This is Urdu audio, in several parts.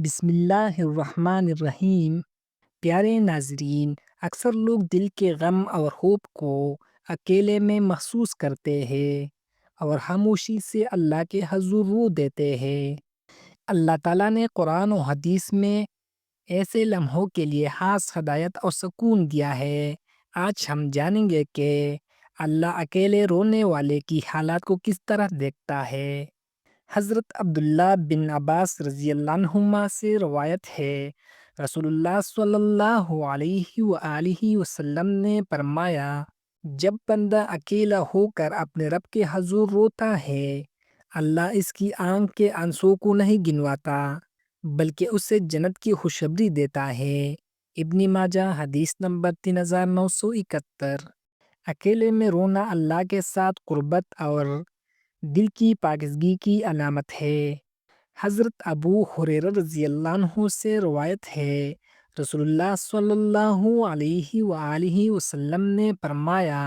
بسم اللہ الرحمن الرحیم۔ پیارے ناظرین، اکثر لوگ دل کے غم اور خوف کو اکیلے میں محسوس کرتے ہیں اور خاموشی سے اللہ کے حضور رو دیتے ہیں۔ اللہ تعالیٰ نے قرآن و حدیث میں ایسے لمحوں کے لیے خاص ہدایت اور سکون دیا ہے۔ آج ہم جانیں گے کہ اللہ اکیلے رونے والے کی حالات کو کس طرح دیکھتا ہے۔ حضرت عبداللہ بن عباس رضی اللہ عنہما سے روایت ہے، رسول اللہ صلی اللہ علیہ وآلہ وسلم نے فرمایا، جب بندہ اکیلا ہو کر اپنے رب کے حضور روتا ہے، اللہ اس کی آنکھ کے آنسوں کو نہیں گنواتا بلکہ اسے جنت کی خوشخبری دیتا ہے۔ ابن ماجہ حدیث نمبر 3971۔ اکیلے میں رونا اللہ کے ساتھ قربت اور دل کی پاکیزگی کی علامت ہے۔ حضرت ابو ہریرہ رضی اللہ عنہ سے روایت ہے، رسول اللہ صلی اللہ علیہ وآلہ وسلم نے فرمایا،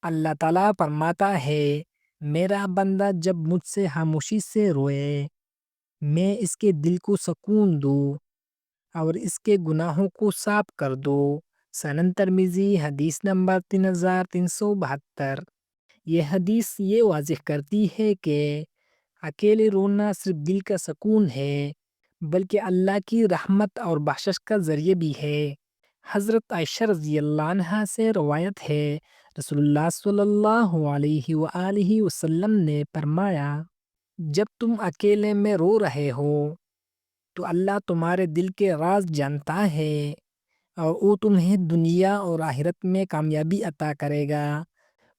اللہ تعالیٰ فرماتا ہے، میرا بندہ جب مجھ سے خاموشی سے روئے، میں اس کے دل کو سکون دوں اور اس کے گناہوں کو صاف کر دوں۔ سنن ترمذی حدیث نمبر 3372۔ یہ حدیث یہ واضح کرتی ہے کہ اکیلے رونا صرف دل کا سکون ہے بلکہ اللہ کی رحمت اور بخشش کا ذریعہ بھی ہے۔ حضرت عائشہ رضی اللہ عنہا سے روایت ہے، رسول اللہ صلی اللہ علیہ وآلہ وسلم نے فرمایا، جب تم اکیلے میں رو رہے ہو تو اللہ تمہارے دل کے راز جانتا ہے اور وہ تمہیں دنیا اور آخرت میں کامیابی عطا کرے گا۔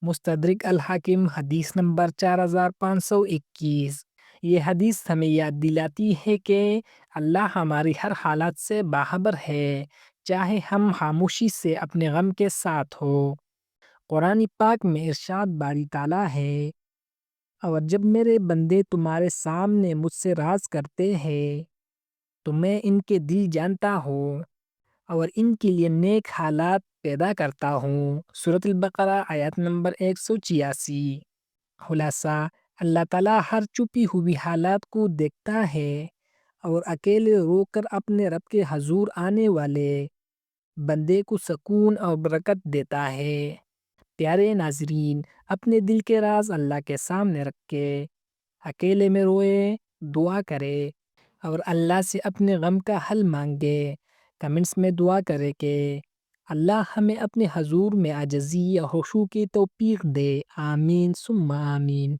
مستدرک الحاکم حدیث نمبر 4521۔ یہ حدیث ہمیں یاد دلاتی ہے کہ اللہ ہماری ہر حالت سے باخبر ہے، چاہے ہم خاموشی سے اپنے غم کے ساتھ ہو۔ قرآن پاک میں ارشاد باری تعالیٰ ہے، اور جب میرے بندے تمہارے سامنے مجھ سے راز کرتے ہیں تو میں ان کے دل جانتا ہوں اور ان کے لیے نیک حالات پیدا کرتا ہوں۔ سورۃ البقرہ آیت نمبر 186۔ خلاصہ، اللہ تعالیٰ ہر چھپی ہوئی حالات کو دیکھتا ہے اور اکیلے رو کر اپنے رب کے حضور آنے والے بندے کو سکون اور برکت دیتا ہے۔ پیارے ناظرین، اپنے دل کے راز اللہ کے سامنے رکھ کے اکیلے میں روئے، دعا کرے اور اللہ سے اپنے غم کا حل مانگے۔ کمنٹس میں دعا کرے کہ اللہ ہمیں اپنے حضور میں عاجزی اور خشوع کی توفیق دے۔ آمین ثم آمین۔